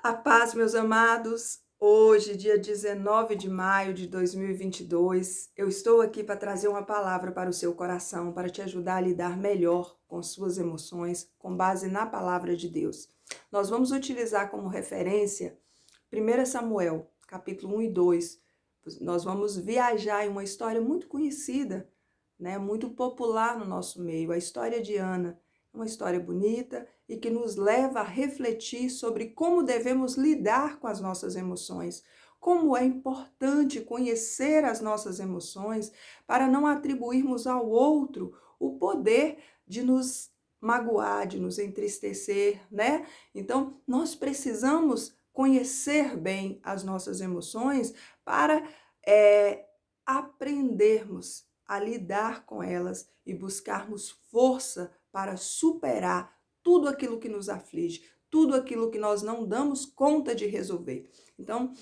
A paz, meus amados. Hoje, dia 19 de maio de 2022, eu estou aqui para trazer uma palavra para o seu coração, para te ajudar a lidar melhor com suas emoções, com base na palavra de Deus. Nós vamos utilizar como referência 1 Samuel, capítulo 1 e 2. Nós vamos viajar em uma história muito conhecida, né, muito popular no nosso meio, a história de Ana. Uma história bonita e que nos leva a refletir sobre como devemos lidar com as nossas emoções, como é importante conhecer as nossas emoções para não atribuirmos ao outro o poder de nos magoar, de nos entristecer, né? Então, nós precisamos conhecer bem as nossas emoções para aprendermos a lidar com elas e buscarmos força para superar tudo aquilo que nos aflige, tudo aquilo que nós não damos conta de resolver. Então,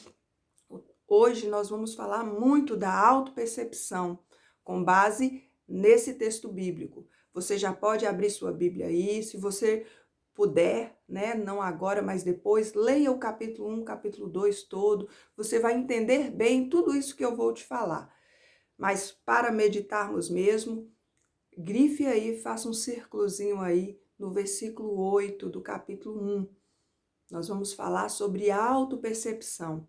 hoje nós vamos falar muito da autopercepção, com base nesse texto bíblico. Você já pode abrir sua Bíblia aí, se você puder, né, não agora, mas depois, leia o capítulo 1, capítulo 2 todo, você vai entender bem tudo isso que eu vou te falar. Mas para meditarmos mesmo, grife aí, faça um círculozinho aí no versículo 8 do capítulo 1. Nós vamos falar sobre autopercepção.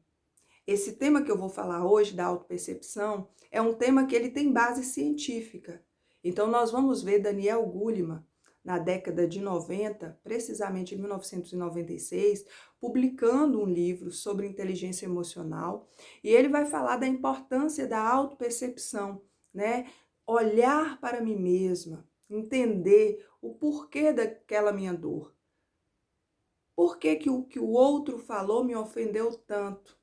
Esse tema que eu vou falar hoje, da autopercepção, é um tema que ele tem base científica. Então, nós vamos ver Daniel Goleman, na década de 90, precisamente em 1996, publicando um livro sobre inteligência emocional, e ele vai falar da importância da autopercepção, né? Olhar para mim mesma, entender o porquê daquela minha dor. Por que que o que o outro falou me ofendeu tanto?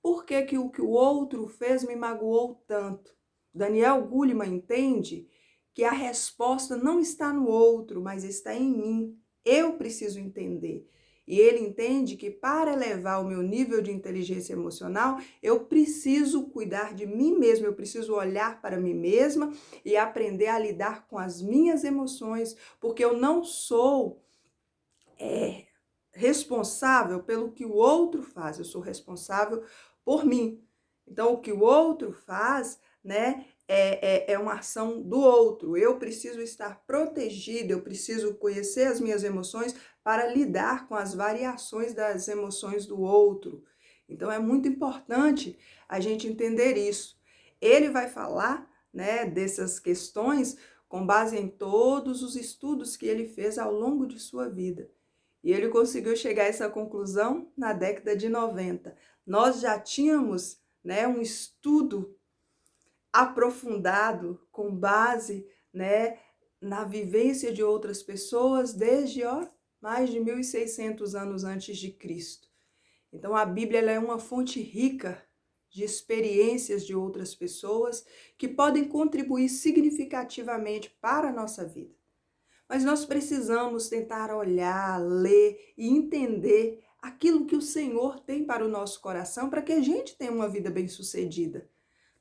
Por que que o outro fez me magoou tanto? Daniel Goleman entende que a resposta não está no outro, mas está em mim. Eu preciso entender. E ele entende que para elevar o meu nível de inteligência emocional, eu preciso cuidar de mim mesma, eu preciso olhar para mim mesma e aprender a lidar com as minhas emoções, porque eu não sou responsável pelo que o outro faz, eu sou responsável por mim. Então, o que o outro faz, né, é uma ação do outro. Eu preciso estar protegida, eu preciso conhecer as minhas emoções para lidar com as variações das emoções do outro. Então, é muito importante a gente entender isso. Ele vai falar, né, dessas questões com base em todos os estudos que ele fez ao longo de sua vida. E ele conseguiu chegar a essa conclusão na década de 90. Nós já tínhamos, né, um estudo aprofundado com base, né, na vivência de outras pessoas desde mais de 1.600 anos antes de Cristo. Então a Bíblia ela é uma fonte rica de experiências de outras pessoas que podem contribuir significativamente para a nossa vida. Mas nós precisamos tentar olhar, ler e entender aquilo que o Senhor tem para o nosso coração para que a gente tenha uma vida bem-sucedida.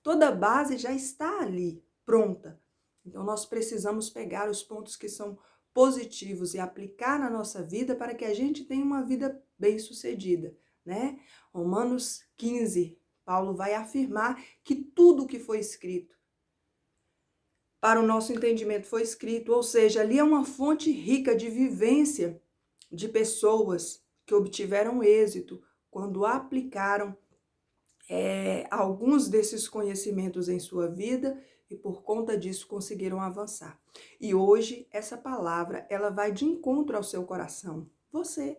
Toda a base já está ali, pronta. Então nós precisamos pegar os pontos que são positivos e aplicar na nossa vida para que a gente tenha uma vida bem-sucedida, né? Romanos 15, Paulo vai afirmar que tudo o que foi escrito para o nosso entendimento foi escrito, ou seja, ali é uma fonte rica de vivência de pessoas que obtiveram êxito quando aplicaram alguns desses conhecimentos em sua vida e por conta disso conseguiram avançar. E hoje essa palavra ela vai de encontro ao seu coração. Você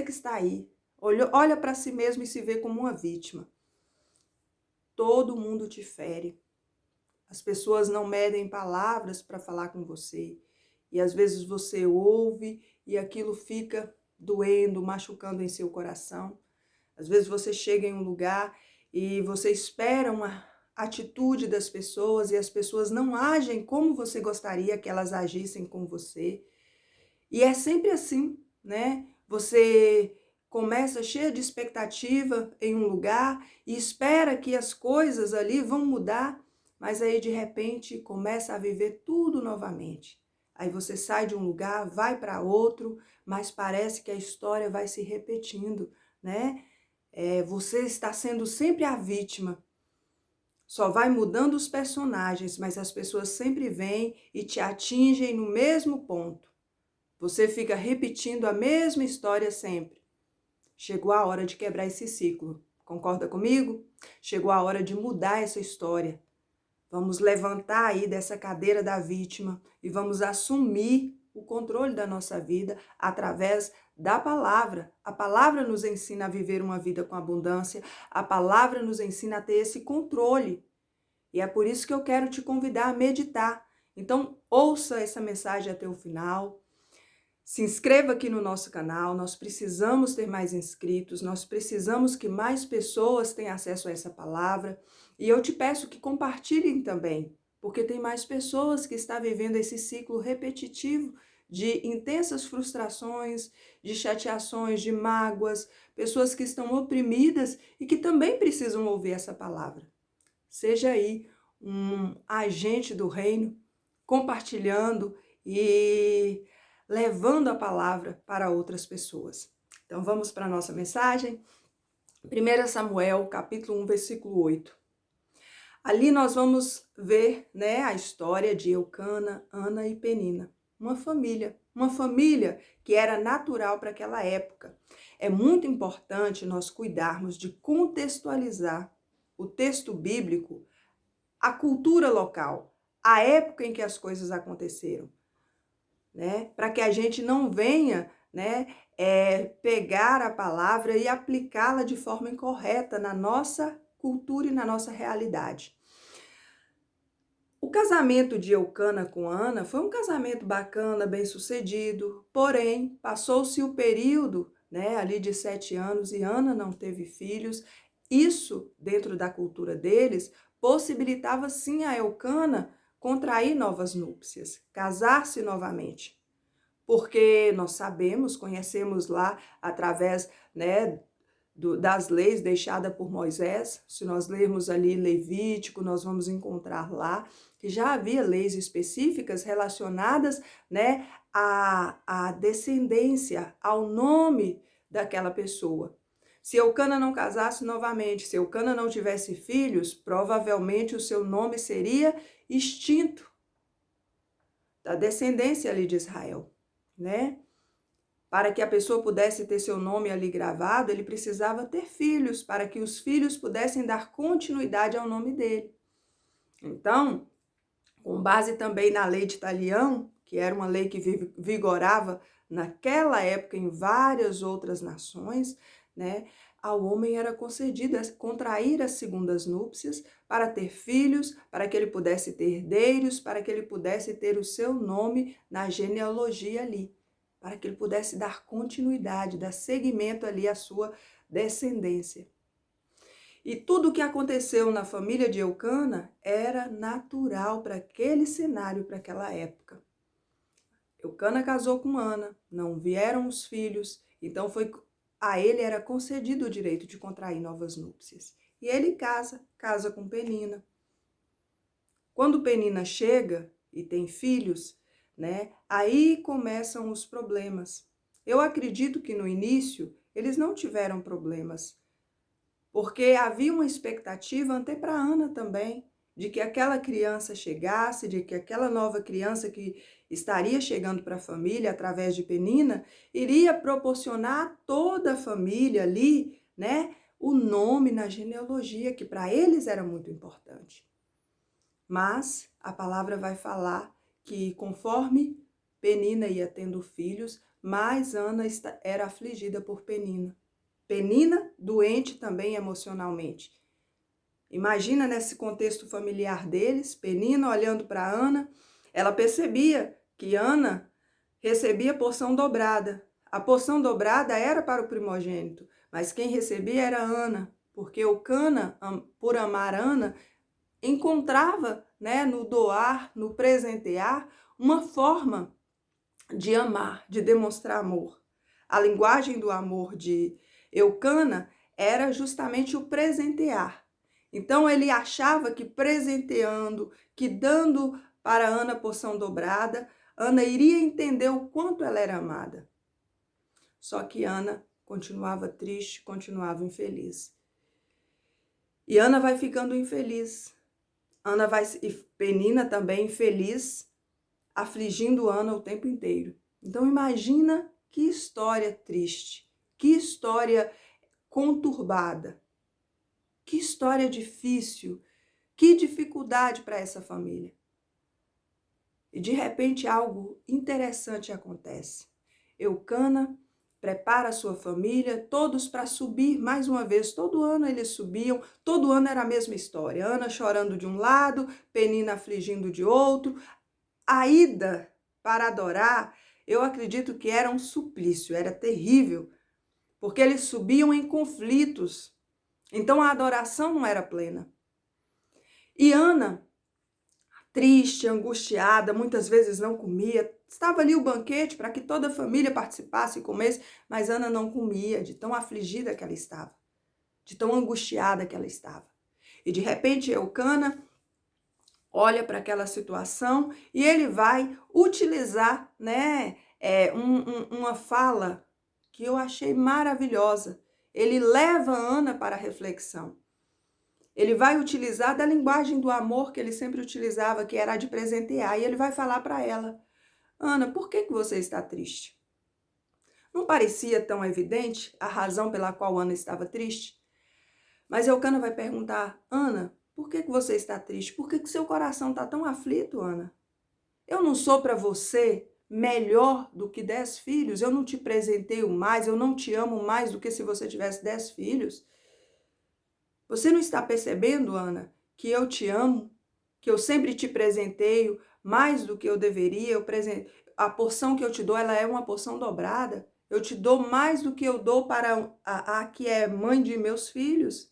que está aí, olha para si mesmo e se vê como uma vítima. Todo mundo te fere. As pessoas não medem palavras para falar com você. E às vezes você ouve e aquilo fica doendo, machucando em seu coração. Às vezes você chega em um lugar e você espera uma atitude das pessoas e as pessoas não agem como você gostaria que elas agissem com você. E é sempre assim, né? Você começa cheia de expectativa em um lugar e espera que as coisas ali vão mudar, mas aí de repente começa a viver tudo novamente. aí você sai de um lugar, vai para outro, mas parece que a história vai se repetindo, né? Você está sendo sempre a vítima. Só vai mudando os personagens, mas as pessoas sempre vêm e te atingem no mesmo ponto. Você fica repetindo a mesma história sempre. Chegou a hora de quebrar esse ciclo. Concorda comigo? Chegou a hora de mudar essa história. Vamos levantar aí dessa cadeira da vítima e vamos assumir o controle da nossa vida através da palavra. A palavra nos ensina a viver uma vida com abundância, a palavra nos ensina a ter esse controle. E é por isso que eu quero te convidar a meditar. Então, ouça essa mensagem até o final. Se inscreva aqui no nosso canal, nós precisamos ter mais inscritos, nós precisamos que mais pessoas tenham acesso a essa palavra. E eu te peço que compartilhem também, porque tem mais pessoas que estão vivendo esse ciclo repetitivo de intensas frustrações, de chateações, de mágoas, pessoas que estão oprimidas e que também precisam ouvir essa palavra. Seja aí um agente do reino, compartilhando e levando a palavra para outras pessoas. Então vamos para a nossa mensagem. 1 Samuel, capítulo 1, versículo 8. Ali nós vamos ver, a história de Eucana, Ana e Penina. Uma família que era natural para aquela época. É muito importante nós cuidarmos de contextualizar o texto bíblico, a cultura local, a época em que as coisas aconteceram. Para que a gente não venha pegar a palavra e aplicá-la de forma incorreta na nossa cultura e na nossa realidade. O casamento de Eucana com Ana foi um casamento bacana, bem sucedido, porém passou-se o período ali de 7 anos e Ana não teve filhos. Isso, dentro da cultura deles, possibilitava sim a Eucana contrair novas núpcias, casar-se novamente. Porque nós sabemos, conhecemos lá através das leis deixadas por Moisés, se nós lermos ali Levítico, nós vamos encontrar lá que já havia leis específicas relacionadas à descendência, ao nome daquela pessoa. Se Eucana não casasse novamente, se Eucana não tivesse filhos, provavelmente o seu nome seria extinto da descendência ali de Israel, Para que a pessoa pudesse ter seu nome ali gravado, ele precisava ter filhos, para que os filhos pudessem dar continuidade ao nome dele. Então, com base também na lei de Talião, que era uma lei que vigorava naquela época em várias outras nações, ao homem era concedida contrair as segundas núpcias para ter filhos, para que ele pudesse ter herdeiros, para que ele pudesse ter o seu nome na genealogia ali, para que ele pudesse dar continuidade, dar seguimento ali à sua descendência. E tudo o que aconteceu na família de Eucana era natural para aquele cenário, para aquela época. Eucana casou com Ana, não vieram os filhos, então a ele era concedido o direito de contrair novas núpcias. E ele casa com Penina. Quando Penina chega e tem filhos, aí começam os problemas. Eu acredito que no início eles não tiveram problemas, porque havia uma expectativa até para Ana também, de que aquela criança chegasse, de que aquela nova criança que estaria chegando para a família através de Penina, iria proporcionar a toda a família ali, o nome na genealogia, que para eles era muito importante. Mas a palavra vai falar que conforme Penina ia tendo filhos, mais Ana era afligida por Penina. Penina doente também emocionalmente. Imagina nesse contexto familiar deles, Penina olhando para Ana, ela percebia que Ana recebia porção dobrada. A porção dobrada era para o primogênito, mas quem recebia era Ana, porque Eucana, por amar Ana, encontrava no doar, no presentear, uma forma de amar, de demonstrar amor. A linguagem do amor de Eucana era justamente o presentear. Então ele achava que presenteando, que dando para Ana porção dobrada, Ana iria entender o quanto ela era amada. Só que Ana continuava triste, continuava infeliz. E Ana vai ficando infeliz. E Penina também infeliz, afligindo Ana o tempo inteiro. Então imagina que história triste, que história conturbada, que história difícil, que dificuldade para essa família. E de repente algo interessante acontece. Eucana prepara a sua família, todos para subir mais uma vez. Todo ano eles subiam, todo ano era a mesma história. Ana chorando de um lado, Penina afligindo de outro. A ida para adorar, eu acredito que era um suplício, era terrível, porque eles subiam em conflitos. Então a adoração não era plena. E Ana, triste, angustiada, muitas vezes não comia. Estava ali o banquete para que toda a família participasse e comesse, mas Ana não comia, de tão afligida que ela estava, de tão angustiada que ela estava. E de repente Eucana olha para aquela situação e ele vai utilizar, né, uma fala que eu achei maravilhosa. Ele leva Ana para a reflexão. Ele vai utilizar da linguagem do amor que ele sempre utilizava, que era a de presentear, e ele vai falar para ela: Ana, por que você está triste? Não parecia tão evidente a razão pela qual Ana estava triste? Mas Eucana vai perguntar: Ana, por que você está triste? Por que seu coração está tão aflito, Ana? Eu não sou para você melhor do que 10 filhos? Eu não te presenteio mais, eu não te amo mais do que se você tivesse 10 filhos? Você não está percebendo, Ana, que eu te amo, que eu sempre te presenteio mais do que eu deveria? A porção que eu te dou, ela é uma porção dobrada. Eu te dou mais do que eu dou para a que é mãe de meus filhos.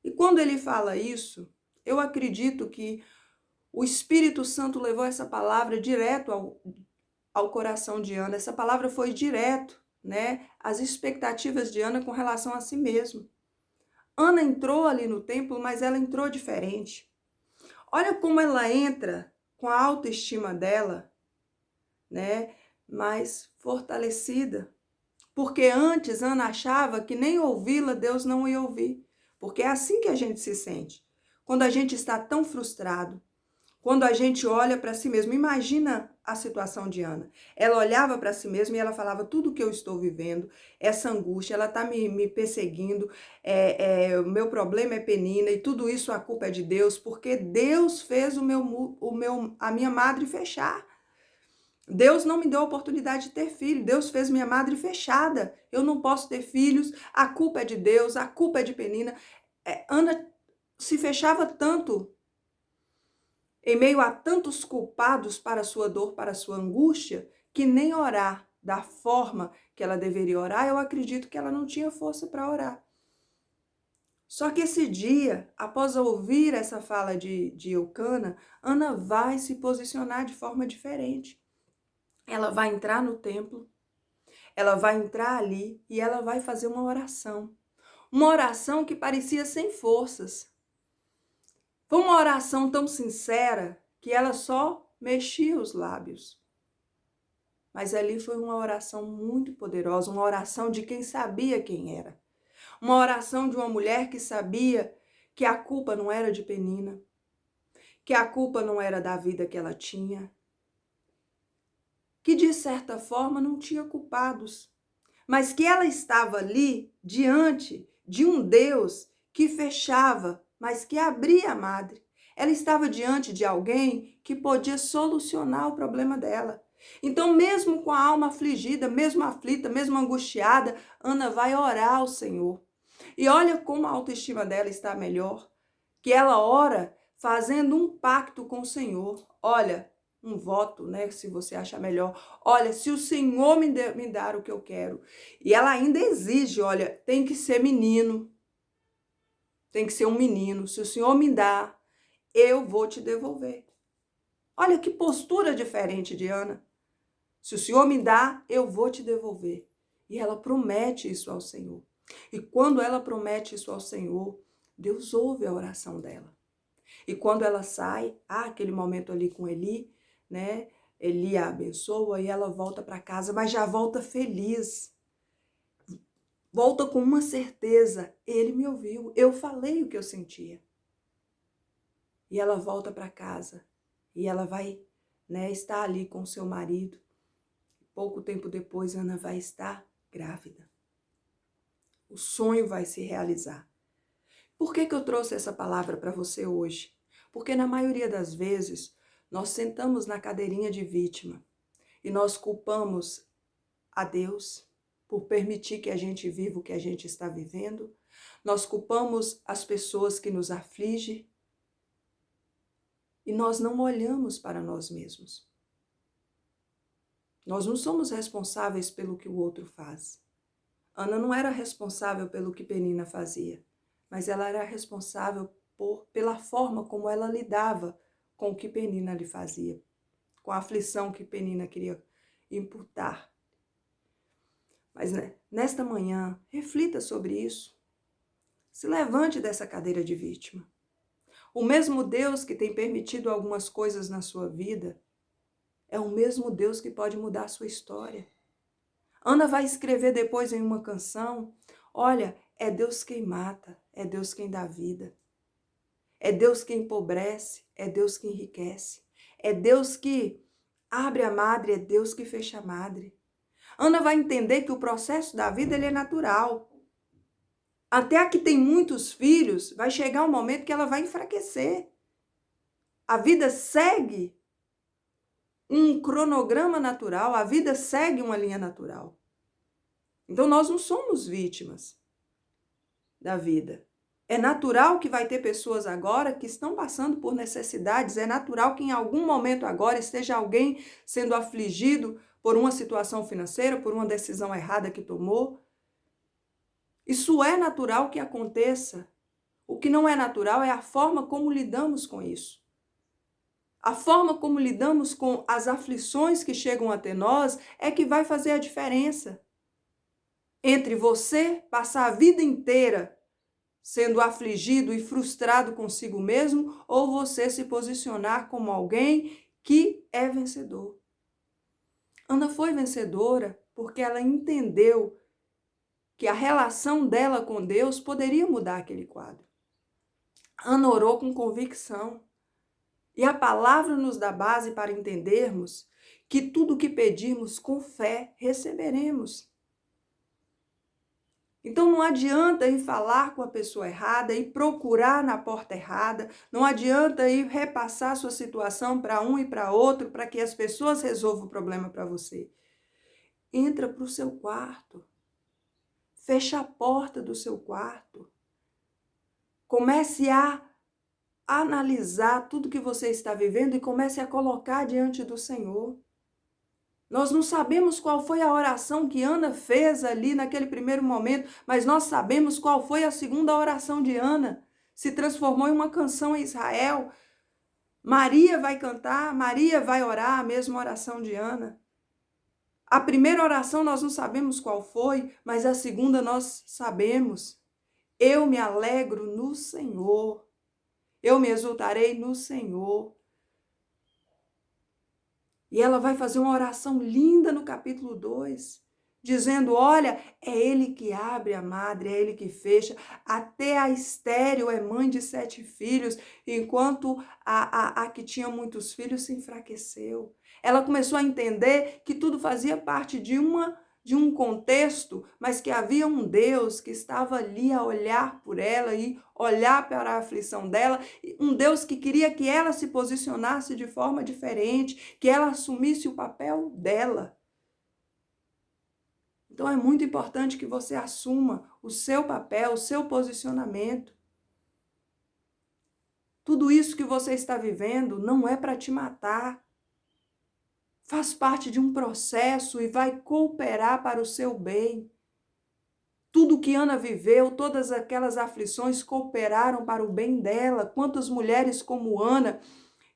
E quando ele fala isso, eu acredito que o Espírito Santo levou essa palavra direto ao coração de Ana. Essa palavra foi direto, né, às expectativas de Ana com relação a si mesma. Ana entrou ali no templo, mas ela entrou diferente. Olha como ela entra com a autoestima dela, né, mais fortalecida. Porque antes Ana achava que nem ouvi-la Deus não ia ouvir. Porque é assim que a gente se sente. Quando a gente está tão frustrado, quando a gente olha para si mesmo. Imagina a situação de Ana. Ela olhava para si mesma e ela falava: tudo que eu estou vivendo, essa angústia, ela está me perseguindo, o meu problema é Penina e tudo isso a culpa é de Deus, porque Deus fez a minha madre fechar. Deus não me deu a oportunidade de ter filho, Deus fez minha madre fechada, eu não posso ter filhos, a culpa é de Deus, a culpa é de Penina. Ana se fechava tanto em meio a tantos culpados para a sua dor, para a sua angústia, que nem orar da forma que ela deveria orar, eu acredito que ela não tinha força para orar. Só que esse dia, após ouvir essa fala de Eucana, Ana vai se posicionar de forma diferente. Ela vai entrar no templo, ela vai entrar ali e ela vai fazer uma oração. Uma oração que parecia sem forças. Foi uma oração tão sincera que ela só mexia os lábios. Mas ali foi uma oração muito poderosa, uma oração de quem sabia quem era. Uma oração de uma mulher que sabia que a culpa não era de Penina, que a culpa não era da vida que ela tinha, que de certa forma não tinha culpados, mas que ela estava ali diante de um Deus que fechava, mas que abria a madre. Ela estava diante de alguém que podia solucionar o problema dela. Então, mesmo com a alma afligida, mesmo aflita, mesmo angustiada, Ana vai orar ao Senhor. E olha como a autoestima dela está melhor, que ela ora fazendo um pacto com o Senhor. Olha, um voto, né, se você acha melhor. Olha, se o Senhor me dar o que eu quero. E ela ainda exige, olha, tem que ser menino. Tem que ser um menino. Se o Senhor me dá, eu vou te devolver. Olha que postura diferente de Ana. Se o Senhor me dá, eu vou te devolver. E ela promete isso ao Senhor. E quando ela promete isso ao Senhor, Deus ouve a oração dela. E quando ela sai, aquele momento ali com Eli, né? Eli a abençoa e ela volta para casa, mas já volta feliz. Volta com uma certeza, ele me ouviu, eu falei o que eu sentia. E ela volta para casa e ela vai, estar ali com seu marido. Pouco tempo depois, Ana vai estar grávida. O sonho vai se realizar. Por que eu trouxe essa palavra para você hoje? Porque na maioria das vezes, nós sentamos na cadeirinha de vítima e nós culpamos a Deus por permitir que a gente viva o que a gente está vivendo. Nós culpamos as pessoas que nos afligem e nós não olhamos para nós mesmos. Nós não somos responsáveis pelo que o outro faz. Ana não era responsável pelo que Penina fazia, mas ela era responsável pela forma como ela lidava com o que Penina lhe fazia, com a aflição que Penina queria imputar. Mas nesta manhã, reflita sobre isso. Se levante dessa cadeira de vítima. O mesmo Deus que tem permitido algumas coisas na sua vida é o mesmo Deus que pode mudar a sua história. Ana vai escrever depois em uma canção, olha, é Deus quem mata, é Deus quem dá vida. É Deus quem empobrece, é Deus que enriquece. É Deus que abre a madre, é Deus que fecha a madre. Ana vai entender que o processo da vida ele é natural. Até a que tem muitos filhos, vai chegar um momento que ela vai enfraquecer. A vida segue um cronograma natural, a vida segue uma linha natural. Então nós não somos vítimas da vida. É natural que vai ter pessoas agora que estão passando por necessidades, é natural que em algum momento agora esteja alguém sendo afligido por uma situação financeira, por uma decisão errada que tomou. Isso é natural que aconteça. O que não é natural é a forma como lidamos com isso. A forma como lidamos com as aflições que chegam até nós é que vai fazer a diferença entre você passar a vida inteira sendo afligido e frustrado consigo mesmo ou você se posicionar como alguém que é vencedor. Ana foi vencedora porque ela entendeu que a relação dela com Deus poderia mudar aquele quadro. Ana orou com convicção. E a palavra nos dá base para entendermos que tudo o que pedirmos com fé receberemos. Então não adianta ir falar com a pessoa errada, ir procurar na porta errada, não adianta ir repassar sua situação para um e para outro para que as pessoas resolvam o problema para você. Entra para o seu quarto. Fecha a porta do seu quarto. Comece a analisar tudo que você está vivendo e comece a colocar diante do Senhor. Nós não sabemos qual foi a oração que Ana fez ali naquele primeiro momento, mas nós sabemos qual foi a segunda oração de Ana. Se transformou em uma canção em Israel. Maria vai cantar, Maria vai orar a mesma oração de Ana. A primeira oração nós não sabemos qual foi, mas a segunda nós sabemos. Eu me alegro no Senhor. Eu me exultarei no Senhor. E ela vai fazer uma oração linda no capítulo 2, dizendo, olha, é Ele que abre a madre, é Ele que fecha. Até a estéril é mãe de 7 filhos, enquanto a que tinha muitos filhos se enfraqueceu. Ela começou a entender que tudo fazia parte de um contexto, mas que havia um Deus que estava ali a olhar por ela e olhar para a aflição dela, um Deus que queria que ela se posicionasse de forma diferente, que ela assumisse o papel dela. Então é muito importante que você assuma o seu papel, o seu posicionamento. Tudo isso que você está vivendo não é para te matar. Faz parte de um processo e vai cooperar para o seu bem. Tudo que Ana viveu, todas aquelas aflições cooperaram para o bem dela. Quantas mulheres como Ana,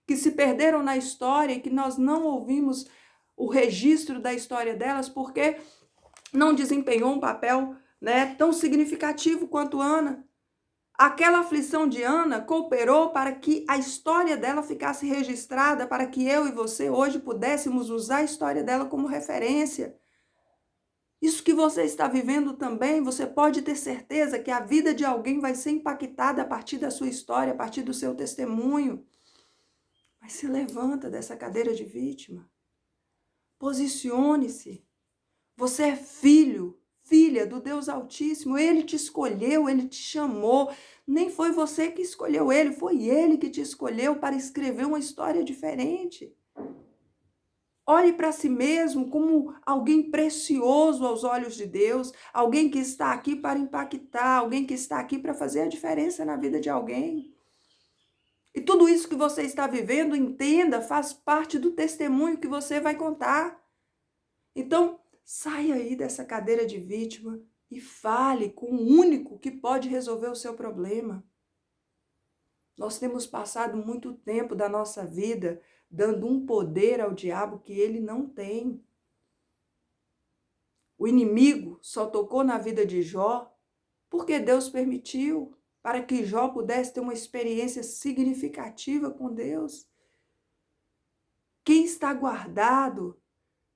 que se perderam na história e que nós não ouvimos o registro da história delas porque não desempenhou um papel tão significativo quanto Ana. Aquela aflição de Ana cooperou para que a história dela ficasse registrada, para que eu e você hoje pudéssemos usar a história dela como referência. Isso que você está vivendo também, você pode ter certeza que a vida de alguém vai ser impactada a partir da sua história, a partir do seu testemunho. Mas se levanta dessa cadeira de vítima. Posicione-se. Você é filho, filha do Deus Altíssimo. Ele te escolheu, ele te chamou. Nem foi você que escolheu ele, foi ele que te escolheu para escrever uma história diferente. Olhe para si mesmo como alguém precioso aos olhos de Deus, alguém que está aqui para impactar, alguém que está aqui para fazer a diferença na vida de alguém. E tudo isso que você está vivendo, entenda, faz parte do testemunho que você vai contar. Então, saia aí dessa cadeira de vítima e fale com o único que pode resolver o seu problema. Nós temos passado muito tempo da nossa vida dando um poder ao diabo que ele não tem. O inimigo só tocou na vida de Jó porque Deus permitiu, para que Jó pudesse ter uma experiência significativa com Deus. Quem está guardado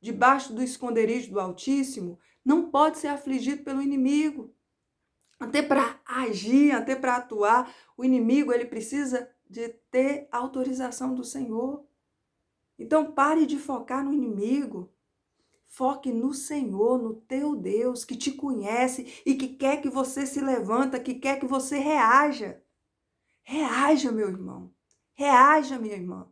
debaixo do esconderijo do Altíssimo não pode ser afligido pelo inimigo. Até para agir, até para atuar, o inimigo ele precisa de ter autorização do Senhor. Então pare de focar no inimigo. Foque no Senhor, no teu Deus, que te conhece e que quer que você se levanta, que quer que você reaja. Reaja, meu irmão. Reaja, minha irmã.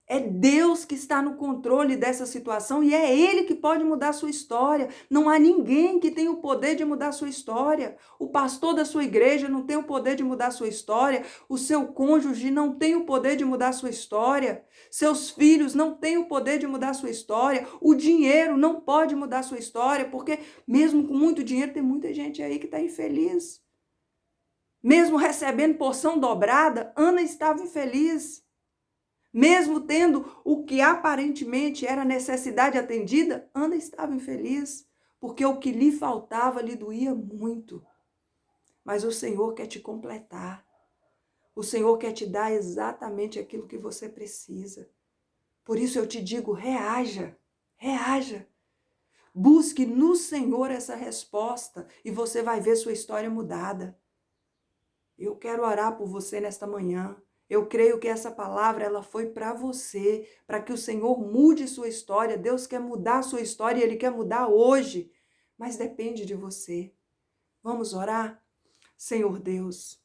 É Deus que está no controle dessa situação e é Ele que pode mudar a sua história. Não há ninguém que tenha o poder de mudar a sua história. O pastor da sua igreja não tem o poder de mudar a sua história. O seu cônjuge não tem o poder de mudar a sua história. Seus filhos não têm o poder de mudar a sua história. O dinheiro não pode mudar a sua história, porque mesmo com muito dinheiro, tem muita gente aí que está infeliz. Mesmo recebendo porção dobrada, Ana estava infeliz. Mesmo tendo o que aparentemente era necessidade atendida, Ana estava infeliz, porque o que lhe faltava lhe doía muito. Mas o Senhor quer te completar. O Senhor quer te dar exatamente aquilo que você precisa. Por isso eu te digo, reaja, reaja. Busque no Senhor essa resposta e você vai ver sua história mudada. Eu quero orar por você nesta manhã. Eu creio que essa palavra ela foi para você, para que o Senhor mude sua história. Deus quer mudar a sua história e Ele quer mudar hoje, mas depende de você. Vamos orar? Senhor Deus,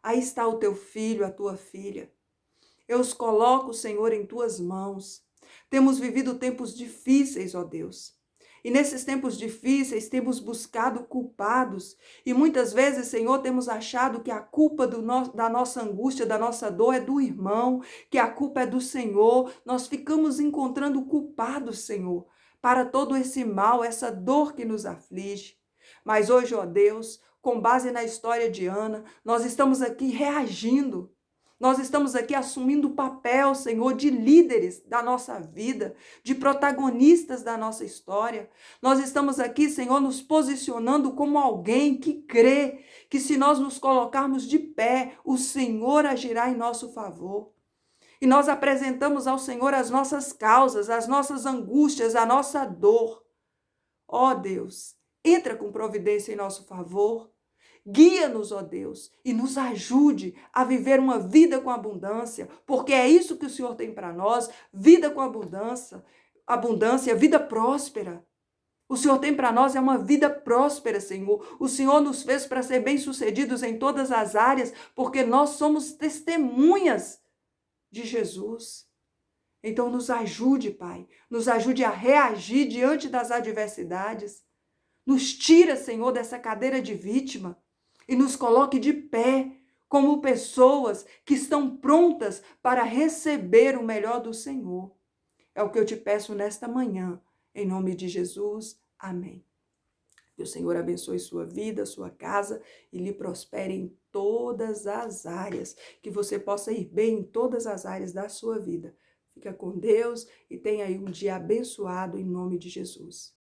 aí está o teu filho, a tua filha. Eu os coloco, Senhor, em tuas mãos. Temos vivido tempos difíceis, ó Deus. E nesses tempos difíceis temos buscado culpados. E muitas vezes, Senhor, temos achado que a culpa da nossa angústia, da nossa dor é do irmão, que a culpa é do Senhor. Nós ficamos encontrando culpados, Senhor, para todo esse mal, essa dor que nos aflige. Mas hoje, ó Deus, com base na história de Ana, nós estamos aqui reagindo. Nós estamos aqui assumindo o papel, Senhor, de líderes da nossa vida, de protagonistas da nossa história. Nós estamos aqui, Senhor, nos posicionando como alguém que crê que se nós nos colocarmos de pé, o Senhor agirá em nosso favor. E nós apresentamos ao Senhor as nossas causas, as nossas angústias, a nossa dor. Ó Deus, entra com providência em nosso favor. Guia-nos, ó Deus, e nos ajude a viver uma vida com abundância, porque é isso que o Senhor tem para nós, vida com abundância, vida próspera. O Senhor tem para nós é uma vida próspera, Senhor. O Senhor nos fez para ser bem-sucedidos em todas as áreas, porque nós somos testemunhas de Jesus. Então nos ajude, Pai, nos ajude a reagir diante das adversidades. Nos tira, Senhor, dessa cadeira de vítima. E nos coloque de pé como pessoas que estão prontas para receber o melhor do Senhor. É o que eu te peço nesta manhã, em nome de Jesus. Amém. Que o Senhor abençoe sua vida, sua casa e lhe prospere em todas as áreas. Que você possa ir bem em todas as áreas da sua vida. Fica com Deus e tenha aí um dia abençoado em nome de Jesus.